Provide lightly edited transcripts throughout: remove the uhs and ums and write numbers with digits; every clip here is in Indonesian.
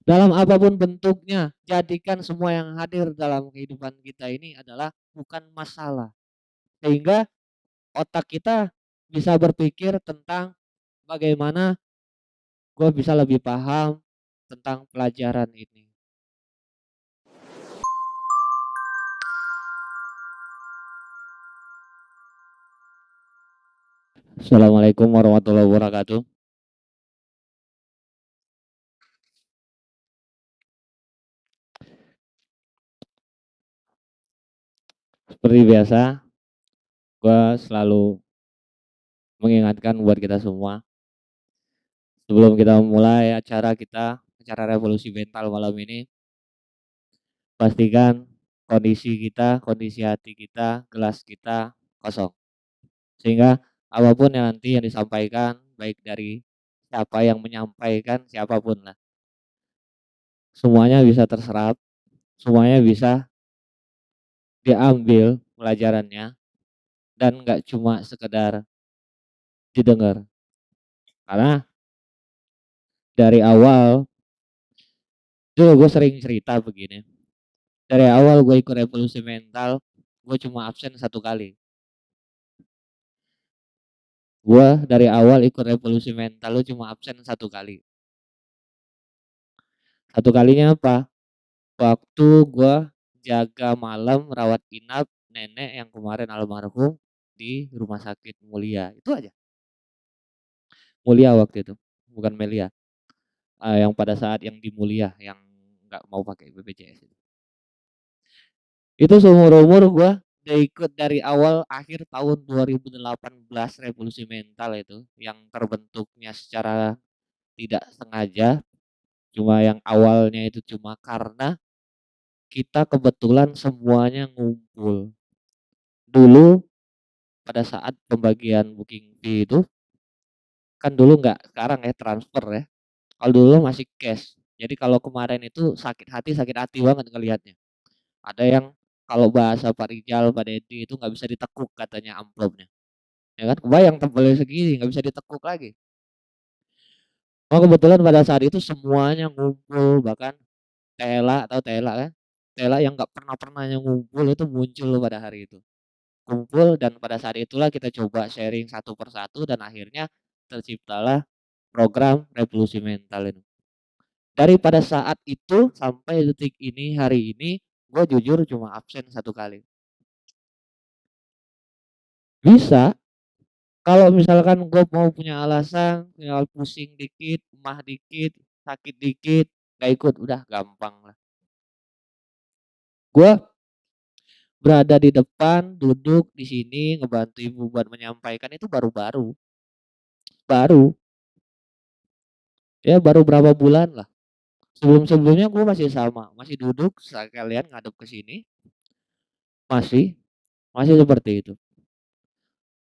Dalam apapun bentuknya, jadikan semua yang hadir dalam kehidupan kita ini adalah bukan masalah. Sehingga otak kita bisa berpikir tentang bagaimana gue bisa lebih paham tentang pelajaran ini. Assalamualaikum warahmatullahi wabarakatuh. Seperti biasa, gue selalu mengingatkan buat kita semua, sebelum kita memulai acara revolusi mental malam ini, pastikan kondisi kita, kondisi hati kita, gelas kita kosong. Sehingga apapun yang nanti yang disampaikan, baik dari siapa yang menyampaikan, siapapun lah, semuanya bisa terserap, semuanya bisa diambil pelajarannya, dan nggak cuma sekedar didengar. Karena dari awal, dulu gue sering cerita begini, dari awal gue ikut revolusi mental, gue cuma absen 1 kali. Gue dari awal ikut revolusi mental lu cuma absen 1 kali. 1 kalinya apa? Waktu gue jaga malam rawat inap nenek yang kemarin almarhum di rumah sakit Mulia. Itu aja. Mulia waktu itu, bukan Melia. Yang pada saat yang di Mulia yang nggak mau pakai BPJS itu. Itu seumur umur gue udah ikut dari awal akhir tahun 2018 revolusi mental itu yang terbentuknya secara tidak sengaja, cuma yang awalnya itu cuma karena kita kebetulan semuanya ngumpul. Dulu pada saat pembagian booking fee itu, kan dulu nggak sekarang ya transfer ya. Kalau dulu masih cash. Jadi kalau kemarin itu sakit hati banget ngelihatnya. Ada yang kalau bahasa Pak Rijal, Pak Deddy itu nggak bisa ditekuk katanya amplopnya. Ya kan, kebayang tebelnya segini nggak bisa ditekuk lagi. Oh kebetulan pada saat itu semuanya ngumpul, bahkan Tela atau Tela kan, Tela yang nggak pernahnya ngumpul itu muncul pada hari itu. Kumpul dan pada saat itulah kita coba sharing satu persatu dan akhirnya terciptalah program revolusi mental ini. Dari pada saat itu sampai detik ini hari ini, gue jujur cuma absen 1 kali. Bisa kalau misalkan gue mau punya alasan, tinggal pusing dikit, mah dikit, sakit dikit, gak ikut, udah gampang lah. Gue berada di depan, duduk di sini, ngebantu ibu buat menyampaikan itu baru-baru, baru, ya baru berapa bulan lah. Sebelum-sebelumnya gue masih sama, masih duduk sekalian ngadep ke sini, masih, masih seperti itu.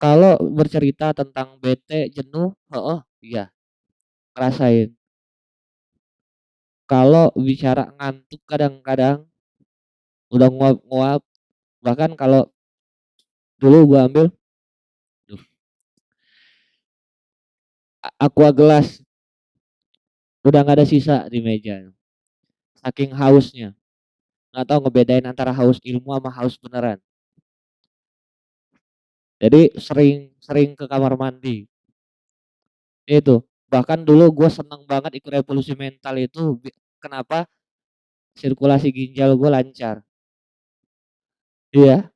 Kalau bercerita tentang bete, jenuh, iya, ngerasain. Kalau bicara ngantuk kadang-kadang udah nguap-nguap, bahkan kalau dulu gue ambil, duh, aqua gelas udah nggak ada sisa di meja, saking hausnya. Nggak tahu ngebedain antara haus ilmu sama haus beneran. Jadi sering ke kamar mandi. Itu. Bahkan dulu gue seneng banget ikut revolusi mental itu. Kenapa? Sirkulasi ginjal gue lancar. Iya,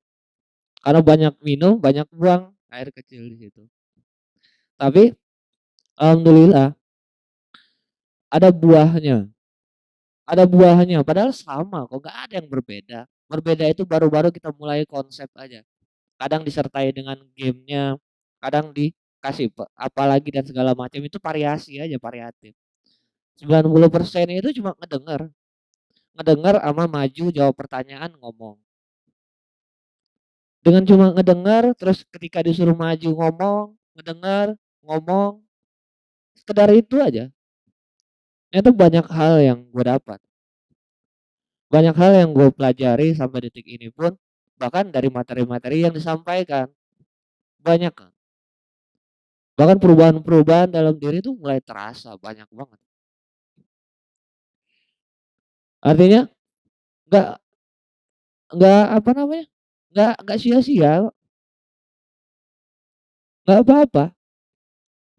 karena banyak minum, banyak buang air kecil di situ. Tapi alhamdulillah ada buahnya. Ada buahnya, padahal sama kok, gak ada yang berbeda. Berbeda itu baru-baru kita mulai konsep aja. Kadang disertai dengan gamenya, kadang dikasih apa lagi dan segala macam itu variasi aja, variatif. 90% itu cuma ngedenger. Ngedenger sama maju jawab pertanyaan ngomong. Dengan cuma ngedenger terus ketika disuruh maju ngomong, ngedenger, ngomong, sekedar itu aja. Itu banyak hal yang gue dapat. Banyak hal yang gue pelajari sampai detik ini pun, bahkan dari materi-materi yang disampaikan. Banyak kan. Bahkan perubahan-perubahan dalam diri itu mulai terasa banyak banget. Artinya nggak nggak apa namanya, nggak sia-sia, nggak apa-apa.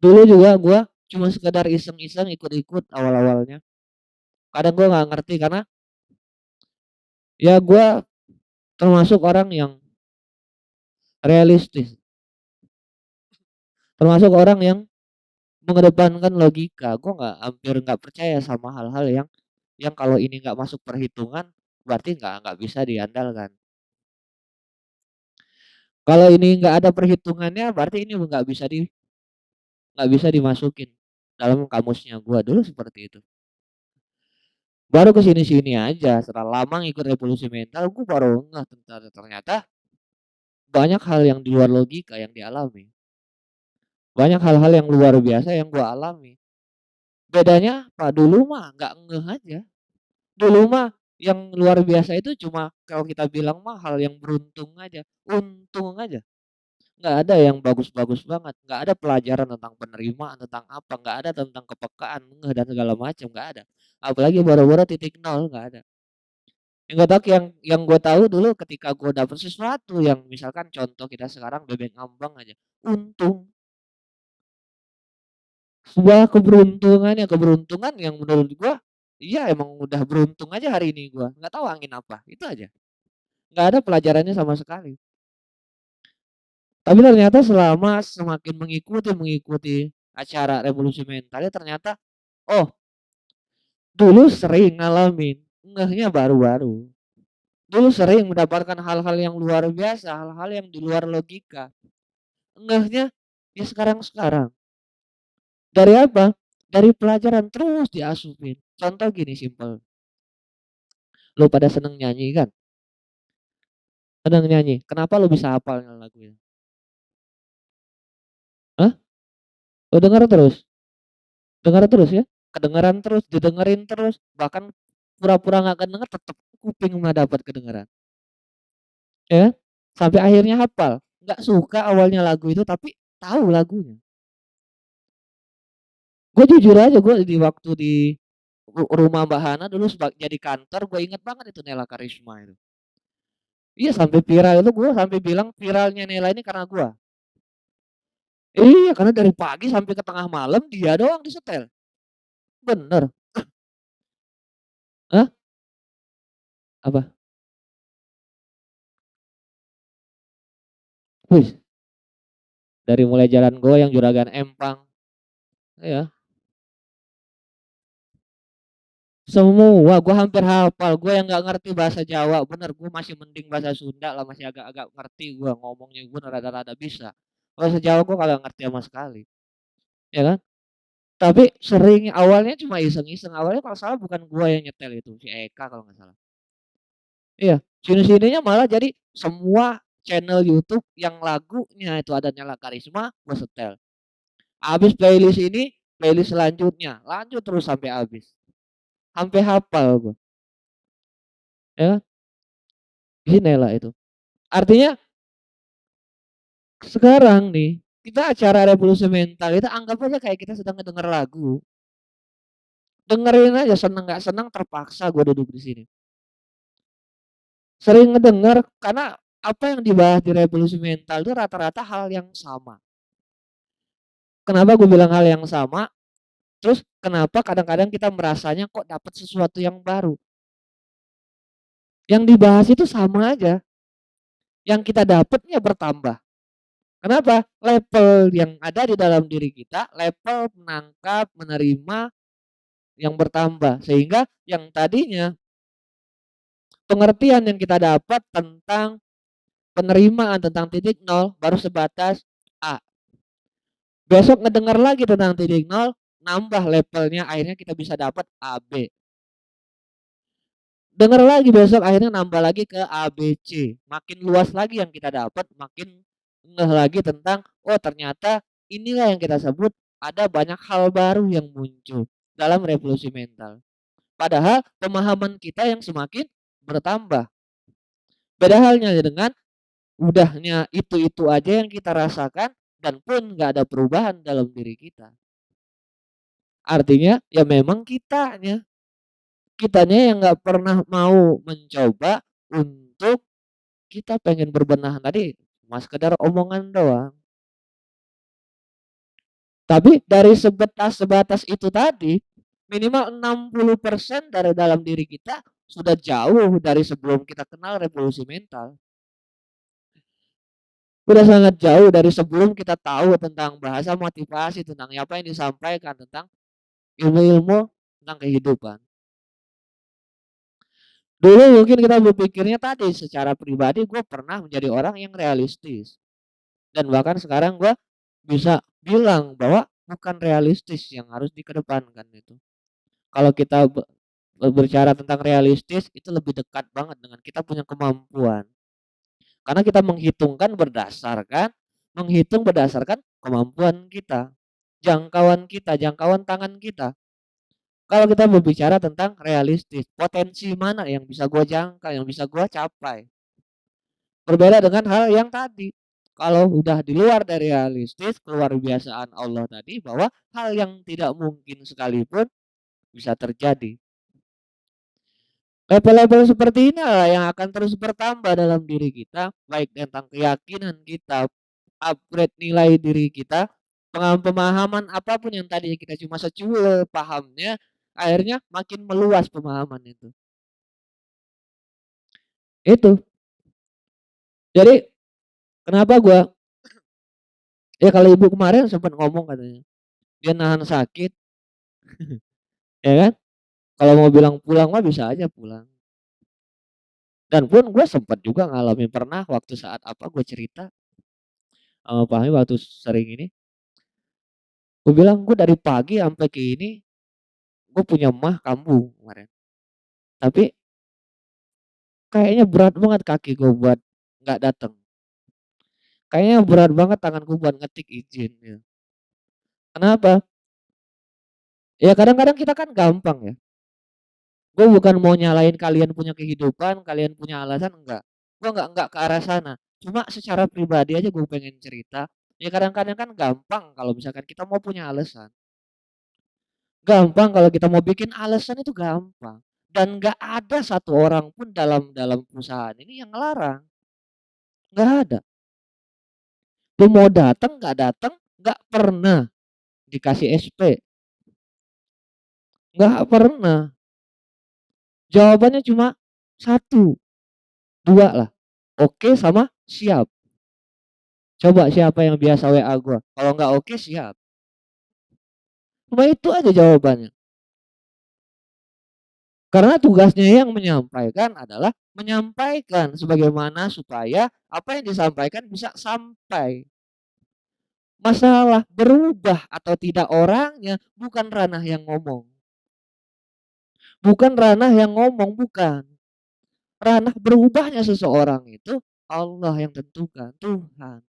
Dulu juga gua cuma sekedar iseng-iseng ikut-ikut awal-awalnya. Kadang gua nggak ngerti karena ya gua termasuk orang yang realistis, termasuk orang yang mengedepankan logika. Gua hampir nggak percaya sama hal-hal yang kalau ini nggak masuk perhitungan berarti nggak bisa diandalkan. Kalau ini nggak ada perhitungannya berarti ini nggak bisa dimasukin dalam kamusnya gua dulu seperti itu. Baru ke sini-sini aja setelah lama ngikut revolusi mental gua baru ngeh ternyata banyak hal yang di luar logika yang dialami. Banyak hal-hal yang luar biasa yang gua alami. Bedanya apa? Dulu mah nggak ngeh aja. Dulu mah yang luar biasa itu cuma kalau kita bilang mah hal yang beruntung aja, untung aja. Nggak ada yang bagus-bagus banget, nggak ada pelajaran tentang penerimaan, tentang apa, nggak ada tentang kepekaan, ngeh dan segala macam, nggak ada. Apalagi boro-boro titik nol, nggak ada. Yang gue tahu dulu ketika gue dapet sesuatu yang misalkan contoh kita sekarang bebek ngambang aja, untung. Sebuah keberuntungan yang menurut gua, iya emang udah beruntung aja hari ini gua, nggak tahu angin apa, itu aja. Nggak ada pelajarannya sama sekali. Tapi ternyata selama semakin mengikuti acara revolusi mentalnya ternyata, oh dulu sering ngalamin, ngehnya baru-baru. Dulu sering mendapatkan hal-hal yang luar biasa, hal-hal yang di luar logika. Ngehnya ya sekarang-sekarang. Dari apa? Dari pelajaran terus diasupin. Contoh gini simpel. Lu pada seneng nyanyi kan? Seneng nyanyi. Kenapa lu bisa hafal lagu itu? Hah? Lu denger terus? Denger terus ya? Kedengeran terus, didengerin terus, bahkan pura-pura nggak kedenger tetep kuping mah dapat kedengeran. Ya kan? Sampai akhirnya hafal. Nggak suka awalnya lagu itu tapi tahu lagunya. Gue jujur aja gue di waktu di rumah Mbak Hana dulu jadi kantor gue inget banget itu Nela Karisma itu. Iya sampai viral itu gue sampai bilang viralnya Nela ini karena gue. Iya karena dari pagi sampai ke tengah malam dia doang disetel. Bener. Hah? Apa? Wih, dari mulai jalan goyang Juragan Empang, ya. Semua gua hampir hafal. Gua yang nggak ngerti bahasa Jawa, bener gua masih mending bahasa Sunda lah, masih agak-agak ngerti gua ngomongnya gua rada-rada bisa. Bahasa Jawa gua kagak ngerti sama sekali, ya kan? Tapi sering awalnya cuma iseng-iseng. Awalnya kalau salah bukan gua yang nyetel itu, si Eka kalau nggak salah. Iya, sini-sininya malah jadi semua channel YouTube yang lagunya itu ada Nela Karisma, gua setel. Habis playlist ini, playlist selanjutnya, lanjut terus sampai habis. Sampai hafal gua, ya. Gini lah itu. Artinya sekarang nih, kita acara revolusi mental itu anggap aja kayak kita sedang ngedenger lagu. Dengerin aja seneng nggak seneng terpaksa gue duduk di sini. Sering ngedenger karena apa yang dibahas di revolusi mental itu rata-rata hal yang sama. Kenapa gue bilang hal yang sama? Terus kenapa kadang-kadang kita merasanya kok dapat sesuatu yang baru? Yang dibahas itu sama aja. Yang kita dapatnya bertambah. Kenapa? Level yang ada di dalam diri kita, level menangkap, menerima yang bertambah. Sehingga yang tadinya pengertian yang kita dapat tentang penerimaan tentang titik nol baru sebatas A. Besok ngedengar lagi tentang titik nol, nambah levelnya akhirnya kita bisa dapat AB. Dengar lagi besok akhirnya nambah lagi ke ABC. Makin luas lagi yang kita dapat, makin ngeh lagi tentang oh ternyata inilah yang kita sebut ada banyak hal baru yang muncul dalam revolusi mental. Padahal pemahaman kita yang semakin bertambah. Beda halnya dengan udahnya itu aja yang kita rasakan dan pun nggak ada perubahan dalam diri kita. Artinya ya memang kitanya. kitanya yang nggak pernah mau mencoba untuk kita pengen berbenah tadi cuma sekedar omongan doang. Tapi dari sebatas itu tadi, minimal 60% dari dalam diri kita sudah jauh dari sebelum kita kenal revolusi mental. Udah sangat jauh dari sebelum kita tahu tentang bahasa motivasi, tentang apa yang disampaikan, tentang ilmu-ilmu tentang kehidupan. Dulu mungkin kita berpikirnya tadi secara pribadi gue pernah menjadi orang yang realistis. Dan bahkan sekarang gue bisa bilang bahwa bukan realistis yang harus dikedepankan itu. Kalau kita berbicara tentang realistis itu lebih dekat banget dengan kita punya kemampuan. Karena kita menghitung berdasarkan kemampuan kita, jangkauan tangan kita. Kalau kita berbicara tentang realistis, potensi mana yang bisa gue jangka, yang bisa gue capai. Berbeda dengan hal yang tadi. Kalau udah di luar dari realistis, keluar biasaan Allah tadi bahwa hal yang tidak mungkin sekalipun bisa terjadi. Level-level seperti ini yang akan terus bertambah dalam diri kita, baik tentang keyakinan kita, upgrade nilai diri kita, pemahaman apapun yang tadi kita cuma secuil pahamnya, akhirnya makin meluas pemahaman itu. Itu. Jadi kenapa gua ya kalau ibu kemarin sempat ngomong katanya, dia nahan sakit, ya kan? Kalau mau bilang pulang mah bisa aja pulang. Dan pun gue sempat juga ngalamin pernah waktu saat apa gue cerita sama Fahmi waktu sering ini, gue bilang gue dari pagi sampai ke ini gue punya mah kambuh kemarin. Tapi kayaknya berat banget kaki gue buat nggak datang. Kayaknya berat banget tanganku buat ngetik izin. Ya. Kenapa? Ya kadang-kadang kita kan gampang ya. Gue bukan mau nyalain kalian punya kehidupan, kalian punya alasan enggak. Gue enggak ke arah sana. Cuma secara pribadi aja gue pengen cerita. Ya kadang-kadang kan gampang kalau misalkan kita mau punya alasan. Gampang kalau kita mau bikin alasan itu gampang. Dan enggak ada satu orang pun dalam dalam perusahaan ini yang ngelarang. Enggak ada. Lu mau datang, enggak pernah dikasih SP. Enggak pernah. Jawabannya cuma satu, dua lah. Oke sama siap. Coba siapa yang biasa WA gue. Kalau nggak oke siap. Cuma itu aja jawabannya. Karena tugasnya yang menyampaikan adalah menyampaikan sebagaimana supaya apa yang disampaikan bisa sampai. Masalah berubah atau tidak orangnya bukan ranah yang ngomong. Bukan ranah yang ngomong, bukan. Ranah berubahnya seseorang itu Allah yang tentukan, Tuhan.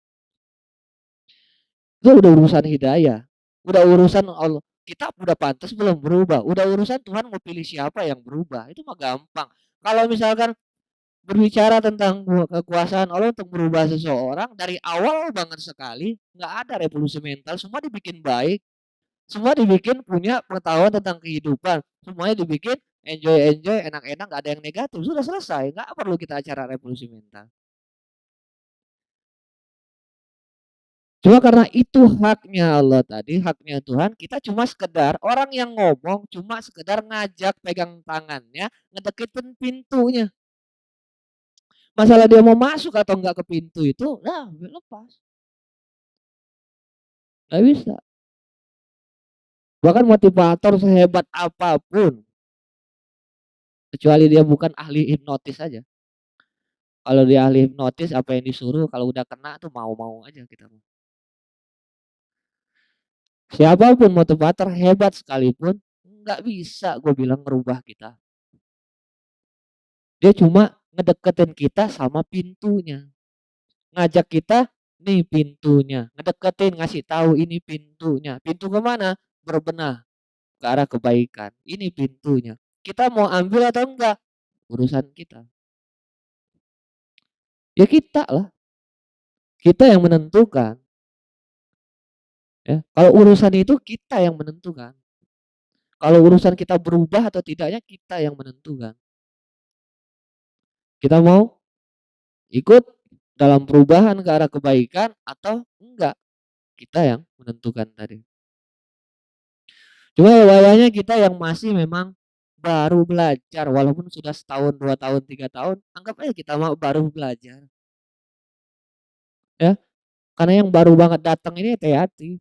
Itu udah urusan hidayah. Udah urusan Allah. Kita udah pantas belum berubah. Udah urusan Tuhan mau pilih siapa yang berubah. Itu mah gampang. Kalau misalkan berbicara tentang kekuasaan Allah untuk berubah seseorang dari awal banget sekali, nggak ada revolusi mental, semua dibikin baik, semua dibikin punya pengetahuan tentang kehidupan, semuanya dibikin enjoy enak-enak, nggak ada yang negatif, sudah selesai, nggak perlu kita acara revolusi mental. Cuma karena itu haknya Allah tadi, haknya Tuhan, kita cuma sekedar orang yang ngomong, cuma sekedar ngajak pegang tangannya, ngedeketin pintunya. Masalah dia mau masuk atau enggak ke pintu itu, nah lepas. Nggak bisa. Bahkan motivator sehebat apapun, kecuali dia bukan ahli hipnotis aja. Kalau dia ahli hipnotis, apa yang disuruh, kalau udah kena tuh mau-mau aja kita. Siapapun motivator hebat sekalipun, nggak bisa gue bilang merubah kita. Dia cuma ngedeketin kita sama pintunya. Ngajak kita, nih pintunya. Ngedeketin, ngasih tahu ini pintunya. Pintu kemana? Berbenah ke arah kebaikan. Ini pintunya. Kita mau ambil atau enggak? Urusan kita. Ya kita lah. Kita yang menentukan. Ya. Kalau urusan itu kita yang menentukan. Kalau urusan kita berubah atau tidaknya kita yang menentukan. Kita mau ikut dalam perubahan ke arah kebaikan atau enggak, kita yang menentukan tadi. Cuma wayahnya kita yang masih memang baru belajar walaupun sudah setahun, 2 tahun, 3 tahun, anggap aja kita mau baru belajar, ya. Karena yang baru banget datang ini hati-hati,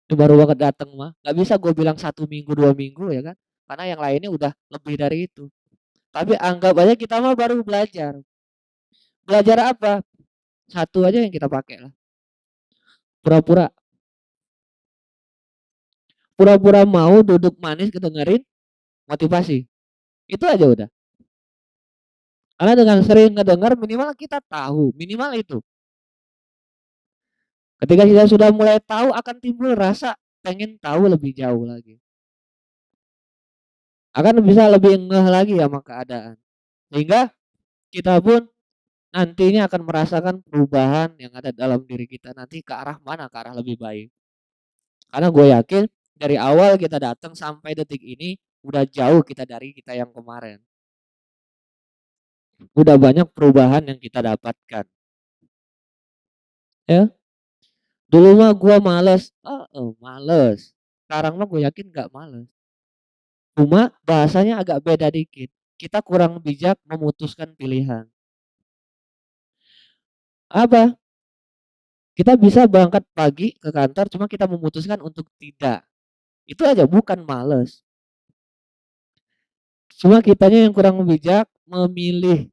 yang baru banget datang mah, nggak bisa gue bilang 1 minggu, 2 minggu ya kan, karena yang lainnya udah lebih dari itu. Tapi anggap aja kita mah baru belajar. Belajar apa? Satu aja yang kita pakai lah, pura-pura. Pura-pura mau duduk manis kedengerin motivasi. Itu aja udah. Karena dengan sering ngedengar minimal kita tahu, minimal itu. Ketika kita sudah mulai tahu akan timbul rasa pengen tahu lebih jauh lagi. Akan bisa lebih ngeh lagi sama keadaan. Sehingga kita pun nantinya akan merasakan perubahan yang ada dalam diri kita nanti ke arah mana, ke arah lebih baik. Karena gue yakin dari awal kita datang sampai detik ini udah jauh kita dari kita yang kemarin. Udah banyak perubahan yang kita dapatkan. Ya, dulu mah gue males, males. Sekarang mah gue yakin gak males. Cuma bahasanya agak beda dikit. Kita kurang bijak memutuskan pilihan. Apa? Kita bisa berangkat pagi ke kantor, cuma kita memutuskan untuk tidak. Itu aja, bukan males. Cuma kitanya yang kurang bijak memilih,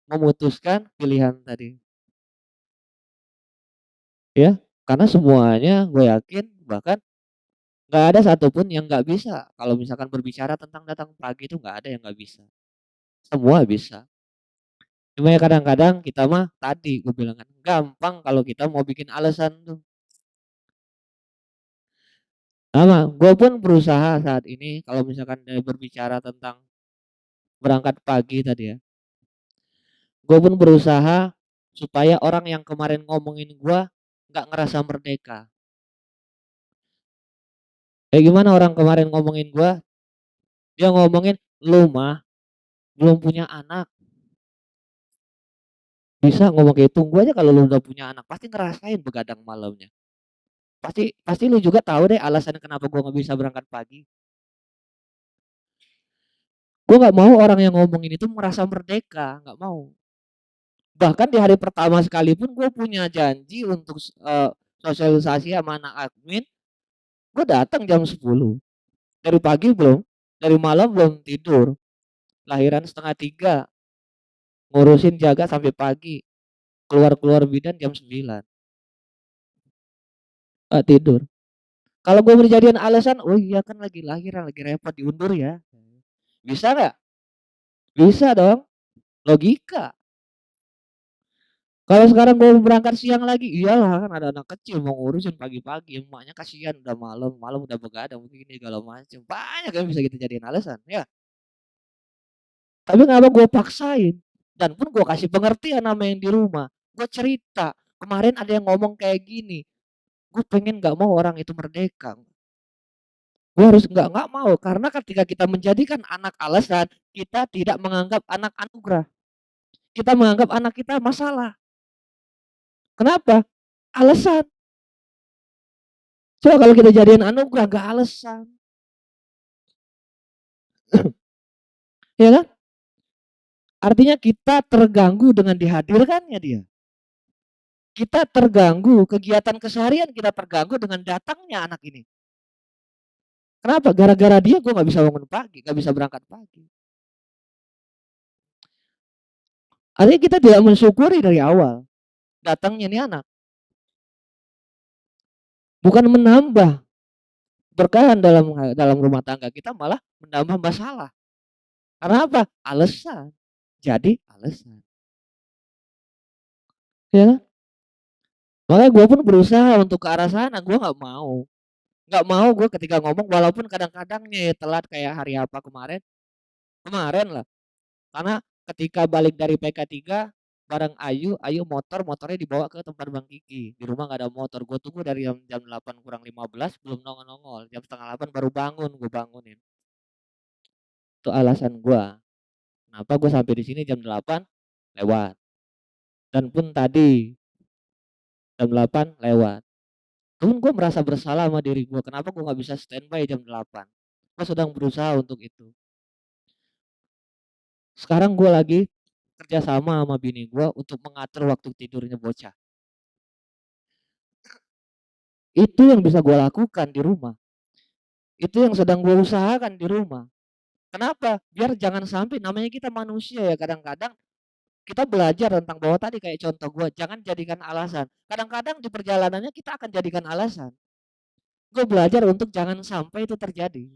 memutuskan pilihan tadi. Ya, karena semuanya gue yakin bahkan nggak ada satupun yang nggak bisa. Kalau misalkan berbicara tentang datang pagi itu nggak ada yang nggak bisa. Semua bisa. Cuma ya kadang-kadang kita mah tadi gue bilang kan gampang kalau kita mau bikin alasan tuh. Sama, gue pun berusaha saat ini kalau misalkan dari berbicara tentang berangkat pagi tadi ya. Gue pun berusaha supaya orang yang kemarin ngomongin gue nggak ngerasa merdeka. Kayak gimana orang kemarin ngomongin gue? Dia ngomongin lu mah belum punya anak. Bisa ngomong kayak tunggu aja kalau lu udah punya anak pasti ngerasain begadang malamnya. Pasti pasti lu juga tahu deh alasan kenapa gue nggak bisa berangkat pagi. Gue nggak mau orang yang ngomongin itu merasa merdeka, nggak mau. Bahkan di hari pertama sekalipun gue punya janji untuk sosialisasi sama anak admin, gue datang jam 10. Dari pagi belum, dari malam belum tidur. Lahiran setengah 3, ngurusin jaga sampai pagi. Keluar-keluar bidan jam 9. Tidur. Kalau gue berjadian alasan, oh iya kan lagi lahiran, lagi repot diundur ya. Bisa nggak? Bisa dong. Logika. Kalau sekarang gue berangkat siang lagi, iyalah kan ada anak kecil mau ngurusin pagi-pagi, emaknya kasihan udah malam, malam udah begadang begini segala macam. Banyak yang bisa kita jadiin alasan, ya. Tapi kenapa gue paksain? Dan pun gue kasih pengertian sama yang di rumah. Gue cerita, kemarin ada yang ngomong kayak gini. Gue pengen nggak mau orang itu merdeka. Gue harus nggak mau karena ketika kita menjadikan anak alasan, kita tidak menganggap anak anugerah. Kita menganggap anak kita masalah. Kenapa? Alasan. Coba kalau kita jadiin anugerah gak alasan. Ya kan? Artinya kita terganggu dengan dihadirkannya dia. Kita terganggu, kegiatan keseharian kita terganggu dengan datangnya anak ini. Kenapa? Gara-gara dia gue gak bisa bangun pagi, gak bisa berangkat pagi. Artinya kita tidak mensyukuri dari awal datangnya nih anak. Bukan menambah berkahan dalam rumah tangga kita, malah menambah masalah. Karena apa? Alasan. Jadi alasan. Ya kan? Makanya gue pun berusaha untuk ke arah sana. Gue nggak mau gue ketika ngomong walaupun kadang-kadangnya ya telat kayak hari apa kemarin lah. Karena ketika balik dari PK3 bareng Ayu, Ayu motornya dibawa ke tempat Bang Kiki, di rumah nggak ada motor, gue tunggu dari jam 8 kurang 15 belum nongol-nongol, jam setengah 8 baru bangun, gue bangunin. Itu alasan gue, kenapa gue sampai di sini jam 8 lewat. Dan pun tadi jam 8 lewat. Namun gue merasa bersalah sama diri gue, kenapa gue nggak bisa standby jam 8. Gue sedang berusaha untuk itu. Sekarang gue lagi kerja sama bini gue untuk mengatur waktu tidurnya bocah. Itu yang bisa gue lakukan di rumah. Itu yang sedang gue usahakan di rumah. Kenapa? Biar jangan sampai, namanya kita manusia ya, kadang-kadang kita belajar tentang bahwa tadi kayak contoh gue, jangan jadikan alasan. Kadang-kadang di perjalanannya kita akan jadikan alasan. Gue belajar untuk jangan sampai itu terjadi.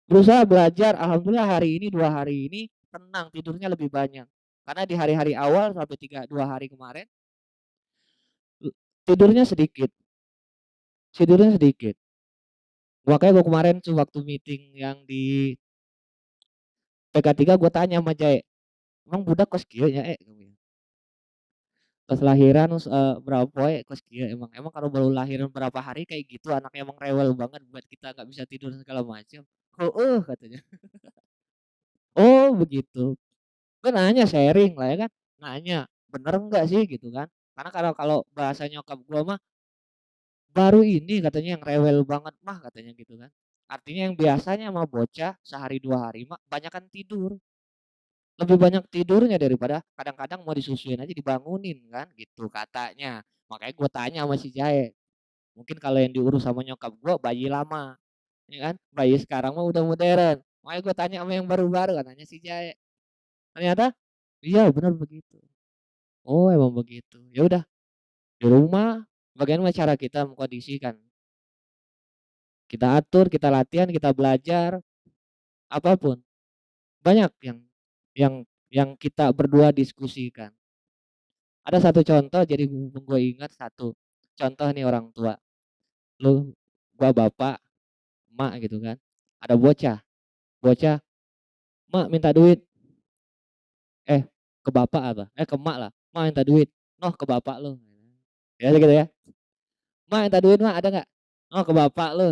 Berusaha belajar, alhamdulillah hari ini 2 hari ini tenang, tidurnya lebih banyak. Karena di hari-hari awal sampai 2 hari kemarin tidurnya sedikit, tidurnya sedikit. Makanya gue kemarin tuh waktu meeting yang di PK3 gue tanya sama Jae, emang budak kos kieu nya pas lahiran berapa poe kos kieu, emang emang kalau baru lahiran berapa hari kayak gitu anaknya emang rewel banget buat kita nggak bisa tidur segala macam. Heueuh katanya. Oh begitu. Gue nanya sharing lah ya kan, nanya bener enggak sih gitu kan. Karena kalau kalau bahasa nyokap gue mah baru ini katanya yang rewel banget mah katanya gitu kan. Artinya yang biasanya mah bocah sehari 2 hari mah banyakan tidur. Lebih banyak tidurnya daripada kadang-kadang mau disusuin aja dibangunin kan gitu katanya. Makanya gue tanya sama si Jae, mungkin kalau yang diurus sama nyokap gue bayi lama, ya kan? Bayi sekarang mah udah modern. Makanya gue tanya sama yang baru-baru katanya si Jae. Ternyata iya benar begitu. Oh emang begitu. Ya udah di rumah bagaimana cara kita mengkondisikan? Kita atur, kita latihan, kita belajar apapun. Banyak yang yang kita berdua diskusikan. Ada satu contoh jadi gue ingat satu contoh nih orang tua. Lu gua bapak, emak gitu kan. Ada bocah, bocah, "Mak minta duit." Eh, ke bapak apa? Ke emak lah. "Mak minta duit." "Noh ke bapak lu." Ya gitu ya. "Mak minta duit, Mak, ada nggak?" "Oh, ke bapak lu."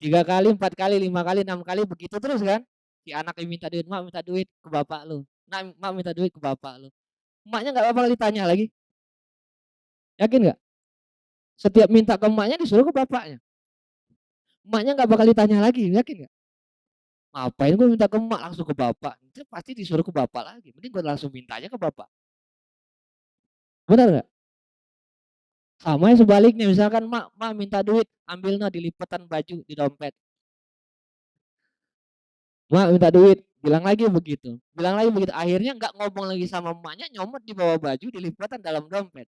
3 kali, 4 kali, 5 kali, 6 kali begitu terus kan. Si anak yang minta duit, "Mak minta duit ke bapak lu." Mak minta duit ke bapak lu. Emaknya nggak bakal ditanya lagi. Yakin nggak? Setiap minta ke emaknya disuruh ke bapaknya. Emaknya nggak bakal ditanya lagi, yakin nggak? Ngapain gue minta ke emak langsung ke bapak? Itu pasti disuruh ke bapak lagi. Mending gue langsung mintanya ke bapak. Benar nggak? Sama yang sebaliknya, misalkan mak, mak minta duit, ambil no di lipetan baju di dompet. Mak minta duit, bilang lagi begitu. Bilang lagi begitu. Akhirnya nggak ngomong lagi sama emaknya, nyomot di bawah baju di lipetan dalam dompet.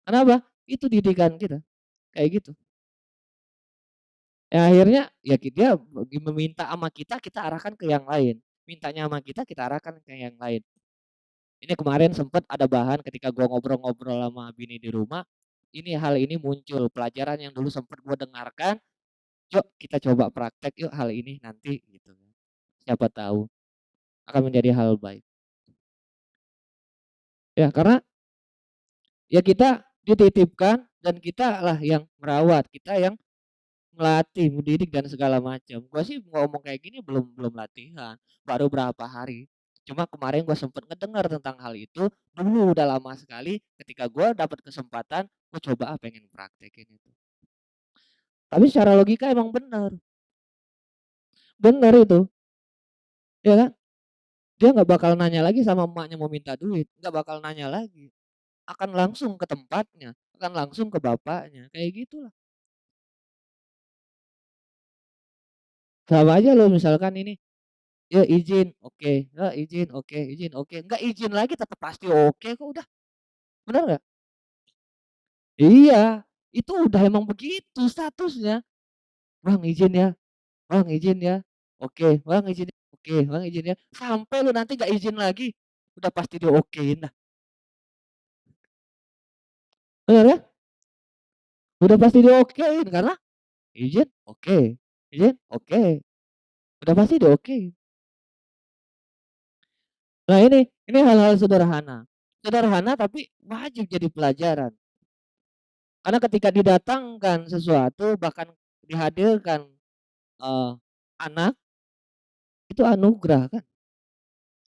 Kenapa? Itu didikan kita. Kayak gitu. Ya akhirnya ya dia meminta sama kita, kita arahkan ke yang lain. Mintanya sama kita arahkan ke yang lain. Ini kemarin sempat ada bahan ketika gua ngobrol-ngobrol sama bini di rumah, ini hal ini muncul, pelajaran yang dulu sempat gua dengarkan, yuk kita coba praktek yuk hal ini nanti gitu. Siapa tahu akan menjadi hal baik. Ya karena ya kita dititipkan dan kita lah yang merawat, kita yang melatih, mendidik dan segala macam. Gua sih ngomong kayak gini belum belum latihan, baru berapa hari. Cuma kemarin gua sempet ngedengar tentang hal itu, dulu udah lama sekali ketika gua dapat kesempatan, gua coba pengen praktekin itu. Tapi secara logika emang bener, bener itu, ya kan? Dia nggak bakal nanya lagi sama emaknya mau minta duit, nggak bakal nanya lagi. Akan langsung ke tempatnya, akan langsung ke bapaknya, kayak gitulah. Sama aja lo misalkan ini, "Ya izin," oke, "Ya izin," oke, "izin," oke, nggak izin lagi tetap pasti oke kok udah, bener nggak? Iya, itu udah emang begitu statusnya, "Bang izin ya, Bang izin ya, oke, Bang izin ya, oke, Bang izin ya," sampai lu nanti nggak izin lagi, udah pasti diokein dah, bener kan? Udah pasti diokein karena izin, oke, izin, oke, udah pasti diokein. Nah ini hal-hal sederhana. Sederhana tapi wajib jadi pelajaran. Karena ketika didatangkan sesuatu bahkan dihadirkan, eee, anak, itu anugerah kan.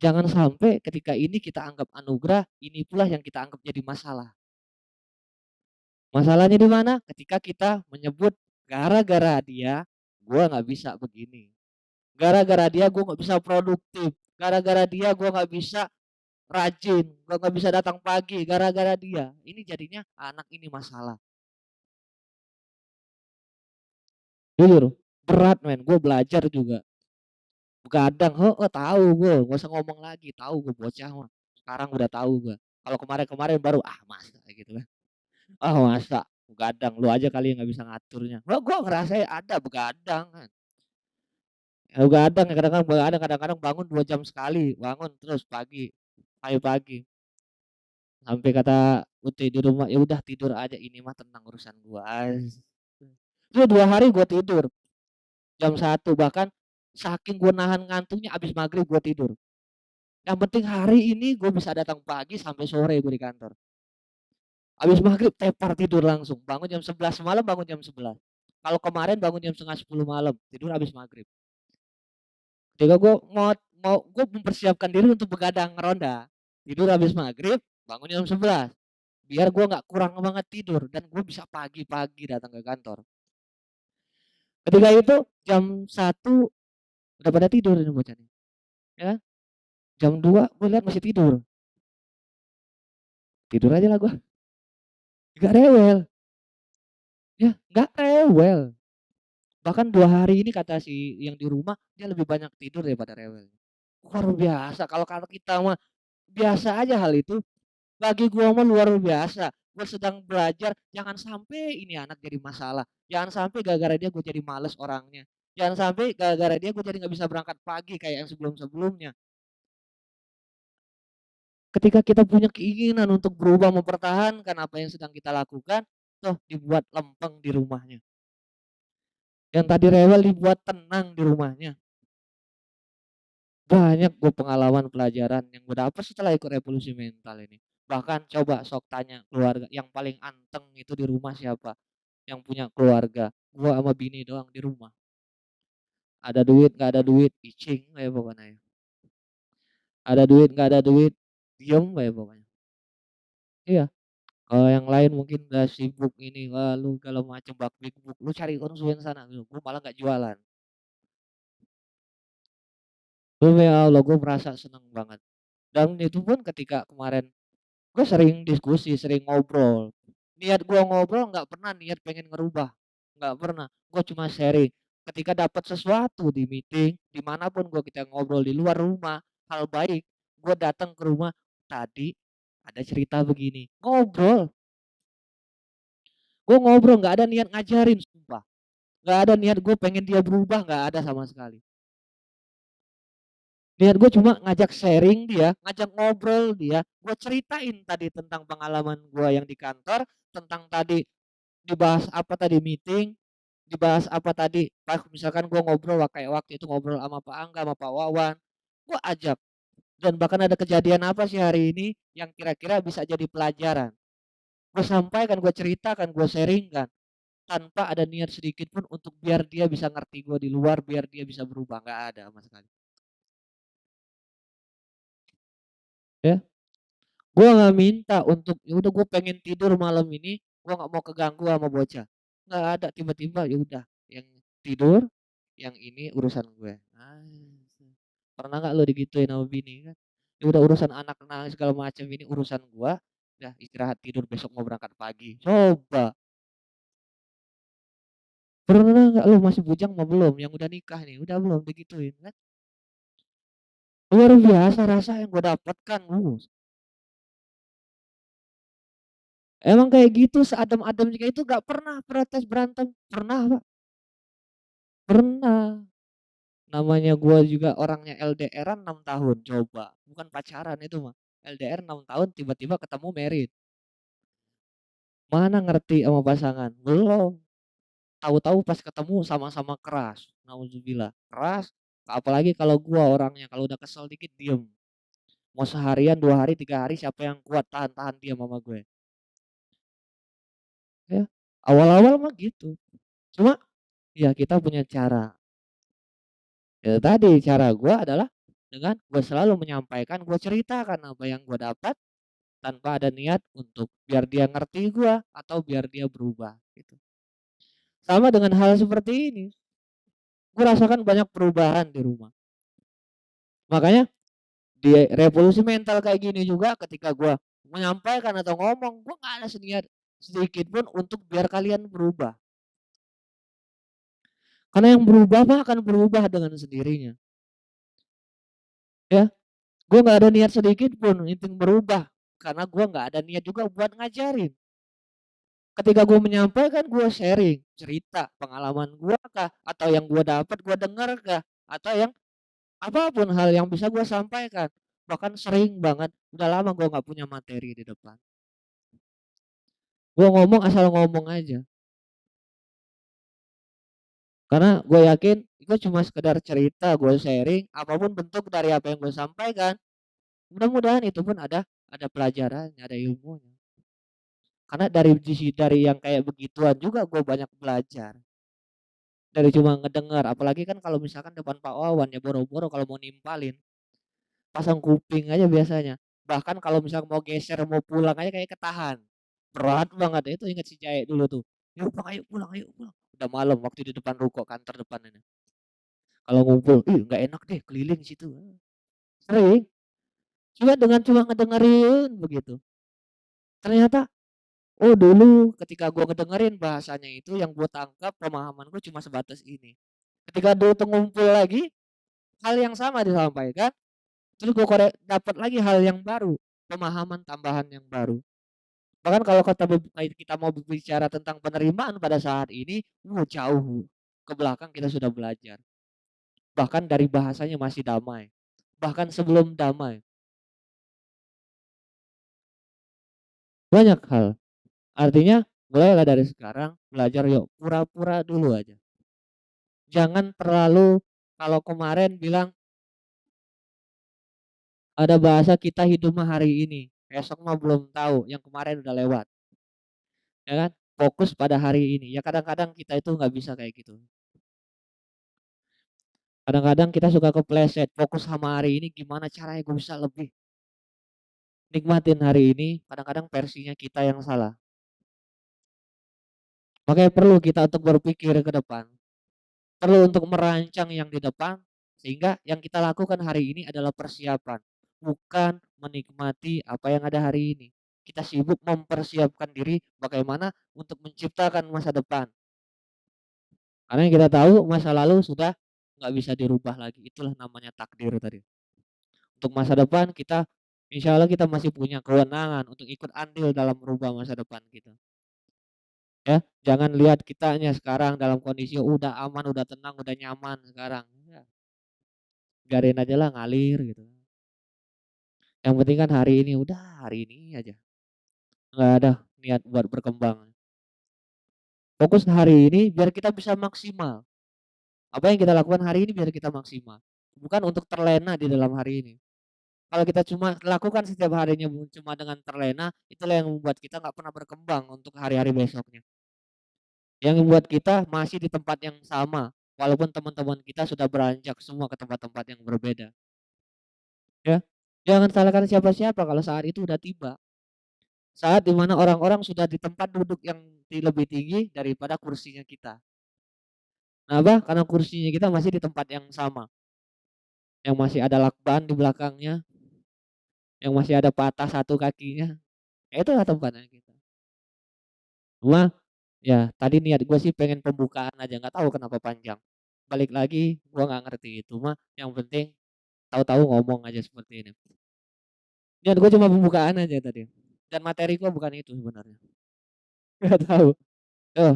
Jangan sampai ketika ini kita anggap anugerah, ini pula yang kita anggap jadi masalah. Masalahnya di mana? Ketika kita menyebut, "Gara-gara dia, gua nggak bisa begini. Gara-gara dia gua nggak bisa produktif. Gara-gara dia gua nggak bisa rajin, gua nggak bisa datang pagi, gara-gara dia." Ini jadinya anak ini masalah. Jujur, berat men, gue belajar juga. Begadang, heeh, tahu gue, nggak usah ngomong lagi, tahu gue bocah mah. Sekarang udah tahu gue. Kalau kemarin-kemarin baru, "Ah, masa?" Kayak gitu kan. "Ah, masa? Begadang, lu aja kali yang nggak bisa ngaturnya." Gua ngerasain ada begadang kan. Begadang kadang-kadang begadang, kadang-kadang bangun 2 jam sekali, bangun terus pagi, ayo pagi. Sampai kata Uti di rumah, "Ya udah tidur aja, ini mah tentang urusan gua." Itu 2 hari gua tidur, jam 1 bahkan saking gua nahan ngantuknya abis maghrib gua tidur. Yang penting hari ini gue bisa datang pagi sampai sore gue di kantor. Habis maghrib tepar tidur langsung, bangun jam 11 malam, bangun jam 11. Kalau kemarin bangun jam setengah 10 malam, tidur habis maghrib. Ketika gue mau gue mempersiapkan diri untuk begadang ronda, tidur habis maghrib, bangun jam 11. Biar gue nggak kurang banget tidur dan gue bisa pagi-pagi datang ke kantor. Ketika itu jam 1 udah pada tidur ini bocah nih, ya kan? Jam 2 gue lihat masih tidur. Tidur aja lah gue, gak rewel. Ya, nggak rewel. Bahkan 2 hari ini kata si yang di rumah, dia lebih banyak tidur daripada rewel. Luar biasa, kalau kata kita mah biasa aja hal itu, bagi gua mah luar biasa. Gua sedang belajar, jangan sampai ini anak jadi masalah. Jangan sampai gara-gara dia gua jadi males orangnya. Jangan sampai gara-gara dia gua jadi nggak bisa berangkat pagi kayak yang sebelum-sebelumnya. Ketika kita punya keinginan untuk berubah mempertahankan apa yang sedang kita lakukan, toh dibuat lempeng di rumahnya. Yang tadi rewel dibuat tenang di rumahnya. Banyak gue pengalaman pelajaran yang gue dapet setelah ikut revolusi mental ini. Bahkan coba sok tanya keluarga, yang paling anteng itu di rumah siapa? Yang punya keluarga. Gua sama bini doang di rumah. Ada duit, nggak ada duit, icing ya pokoknya ya. Ada duit, nggak ada duit, diem ya pokoknya. Iya. Kalau yang lain mungkin udah sibuk ini, wah lu kalau macam bakbik, lu cari konsumen sana, gue malah nggak jualan. Demi Allah, gue merasa seneng banget. Dan itu pun ketika kemarin gue sering diskusi, sering ngobrol. Niat gue ngobrol nggak pernah niat pengen ngerubah, nggak pernah. Gue cuma sharing. Ketika dapat sesuatu di meeting, dimanapun gue kita ngobrol di luar rumah, hal baik, gue datang ke rumah, tadi ada cerita begini, ngobrol. Gue ngobrol, nggak ada niat ngajarin, sumpah. Nggak ada niat gue pengen dia berubah, nggak ada sama sekali. Niat gue cuma ngajak sharing dia, ngajak ngobrol dia, gue ceritain tadi tentang pengalaman gue yang di kantor, tentang tadi dibahas apa tadi meeting, dibahas apa tadi, pas misalkan gue ngobrol kayak waktu itu ngobrol sama Pak Angga, sama Pak Wawan, gue ajak. Dan bahkan ada kejadian apa sih hari ini yang kira-kira bisa jadi pelajaran. Gue sampaikan, gue ceritakan, gue sharingkan, tanpa ada niat sedikit pun untuk biar dia bisa ngerti gue di luar, biar dia bisa berubah, nggak ada sama sekali. Ya, gue nggak minta untuk, ya udah gue pengen tidur malam ini, gue nggak mau keganggu sama bocah. Nggak ada, tiba-tiba ya udah yang tidur, yang ini urusan gue. Pernah nggak lo digituin sama bini kan? Ya udah urusan anak nangis segala macam ini urusan gua, udah istirahat tidur besok mau berangkat pagi. Coba, pernah nggak lo masih bujang mah belum, yang udah nikah nih, udah belum digituin kan? Luar biasa rasa yang gua dapatkan, emang kayak gitu seadem-ademnya kayak itu nggak pernah protes berantem, pernah Pak, pernah. Namanya gua juga orangnya LDR-an 6 tahun, coba, bukan pacaran itu mah. LDR 6 tahun tiba-tiba ketemu married. Mana ngerti sama pasangan, belum. Tahu-tahu pas ketemu sama-sama keras, nauzubillah, keras, apalagi kalau gua orangnya kalau udah kesel dikit diem. Mau seharian, 2 hari, 3 hari siapa yang kuat tahan-tahan diam sama gue, ya. Awal-awal mah gitu. Cuma ya kita punya cara. Ya tadi cara gue adalah dengan gue selalu menyampaikan, gue ceritakan apa yang gue dapat tanpa ada niat untuk biar dia ngerti gue atau biar dia berubah gitu. Sama dengan hal seperti ini, gue rasakan banyak perubahan di rumah. Makanya di revolusi mental kayak gini juga ketika gue menyampaikan atau ngomong, gue nggak ada seniat sedikit pun untuk biar kalian berubah. Karena yang berubah mah akan berubah dengan sendirinya. Ya, gue nggak ada niat sedikit pun intinya berubah. Karena gue nggak ada niat juga buat ngajarin. Ketika gue menyampaikan, gue sharing cerita pengalaman gue kah, atau yang gue dapat gue dengar kah, atau yang apapun hal yang bisa gue sampaikan. Bahkan sering banget, udah lama gue nggak punya materi di depan. Gue ngomong asal ngomong aja. Karena gue yakin gue cuma sekedar cerita, gue sharing, apapun bentuk dari apa yang gue sampaikan. Mudah-mudahan itu pun ada pelajarannya, ada ilmunya. Karena dari yang kayak begituan juga gue banyak belajar. Dari cuma ngedengar, apalagi kan kalau misalkan depan Pak Wawan ya boro-boro kalau mau nimpalin, pasang kuping aja biasanya. Bahkan kalau misalkan mau geser, mau pulang aja kayak ketahan. Berat banget, itu inget si Jae dulu tuh. Yuk pulang, ayo pulang, ayo pulang. Udah malam waktu di depan ruko kantor depan ini. Kalau ngumpul, ih nggak enak deh keliling situ. Sering, cuma ngedengerin begitu. Ternyata, oh dulu ketika gua ngedengerin bahasanya itu yang gua tangkap pemahaman gua cuma sebatas ini. Ketika dulu tuh ngumpul lagi, hal yang sama disampaikan, terus gue dapat lagi hal yang baru, pemahaman tambahan yang baru. Bahkan kalau kita mau berbicara tentang penerimaan pada saat ini, jauh ke belakang kita sudah belajar. Bahkan dari bahasanya masih damai. Bahkan sebelum damai, banyak hal. Artinya mulailah dari sekarang belajar yuk, pura-pura dulu aja. Jangan terlalu kalau kemarin bilang ada bahasa kita hidup mah hari ini, esok mah belum tahu, yang kemarin udah lewat. Ya kan? Fokus pada hari ini. Ya kadang-kadang kita itu nggak bisa kayak gitu. Kadang-kadang kita suka kepleset, fokus sama hari ini gimana caranya gue bisa lebih nikmatin hari ini, kadang-kadang versinya kita yang salah. Makanya perlu kita untuk berpikir ke depan, perlu untuk merancang yang di depan, sehingga yang kita lakukan hari ini adalah persiapan, bukan menikmati apa yang ada hari ini. Kita sibuk mempersiapkan diri bagaimana untuk menciptakan masa depan. Karena yang kita tahu masa lalu sudah nggak bisa dirubah lagi. Itulah namanya takdir tadi. Untuk masa depan kita insya Allah kita masih punya kewenangan untuk ikut andil dalam merubah masa depan kita. Ya, jangan lihat kitanya sekarang dalam kondisi udah aman, udah tenang, udah nyaman sekarang. Ya, biarin aja lah ngalir gitu. Yang penting kan hari ini udah hari ini aja. Nggak ada niat buat berkembang. Fokus hari ini biar kita bisa maksimal. Apa yang kita lakukan hari ini biar kita maksimal. Bukan untuk terlena di dalam hari ini. Kalau kita cuma lakukan setiap harinya cuma dengan terlena, itulah yang membuat kita nggak pernah berkembang untuk hari-hari besoknya. Yang membuat kita masih di tempat yang sama, walaupun teman-teman kita sudah beranjak semua ke tempat-tempat yang berbeda. Ya, jangan salahkan siapa-siapa kalau saat itu udah tiba. Saat dimana orang-orang sudah di tempat duduk yang lebih tinggi daripada kursinya kita. Kenapa? Karena kursinya kita masih di tempat yang sama, yang masih ada lakban di belakangnya, yang masih ada patah satu kakinya. Itulah tempatnya kita. Cuma ya tadi niat gue sih pengen pembukaan aja, nggak tahu kenapa panjang. Balik lagi gue nggak ngerti itu mah, yang penting tahu-tahu ngomong aja seperti ini. Niat gue cuma pembukaan aja tadi. Dan materi gue bukan itu sebenarnya. Nggak tahu.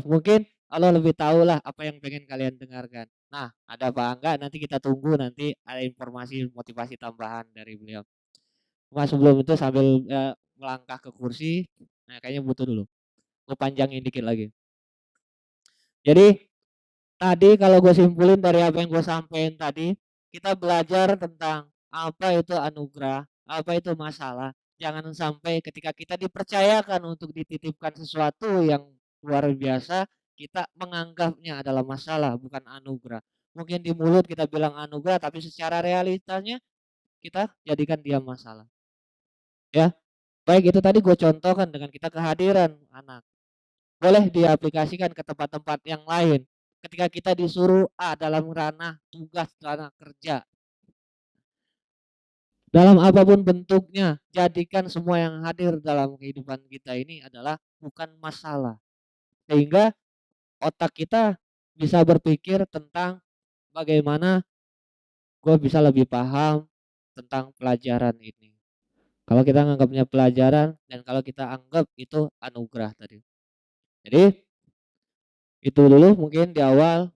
Mungkin Allah lebih tahu lah apa yang pengen kalian dengarkan. Nah, ada apa enggak nanti kita tunggu nanti ada informasi motivasi tambahan dari beliau. Cuma sebelum itu sambil melangkah ke kursi, nah kayaknya butuh dulu. Gue panjangin dikit lagi. Jadi tadi kalau gue simpulin dari apa yang gue sampaikan tadi, kita belajar tentang apa itu anugerah, Apa itu masalah? Jangan sampai ketika kita dipercayakan untuk dititipkan sesuatu yang luar biasa, kita menganggapnya adalah masalah, bukan anugerah. Mungkin di mulut kita bilang anugerah, tapi secara realitanya kita jadikan dia masalah. Ya, baik itu tadi gue contohkan dengan kita kehadiran anak. Boleh diaplikasikan ke tempat-tempat yang lain. Ketika kita disuruh dalam ranah tugas, ranah kerja, dalam apapun bentuknya, jadikan semua yang hadir dalam kehidupan kita ini adalah bukan masalah. Sehingga otak kita bisa berpikir tentang bagaimana gue bisa lebih paham tentang pelajaran ini. Kalau kita anggapnya pelajaran dan kalau kita anggap itu anugerah tadi. Jadi itu dulu mungkin di awal,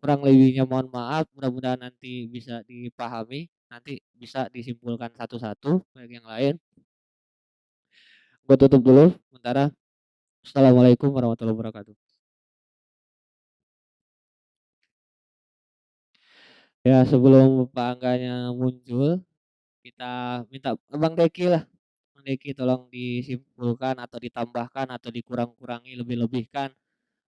kurang lebihnya mohon maaf, mudah-mudahan nanti bisa dipahami, nanti bisa disimpulkan satu-satu baik yang lain. Gue tutup dulu sementara. Assalamualaikum warahmatullahi wabarakatuh. Ya sebelum Pak Angganya muncul, kita minta Bang Deki lah, Bang Deki tolong disimpulkan atau ditambahkan atau dikurang-kurangi lebih-lebihkan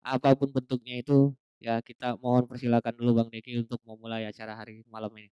apapun bentuknya itu, ya kita mohon persilakan dulu Bang Deki untuk memulai acara hari malam ini.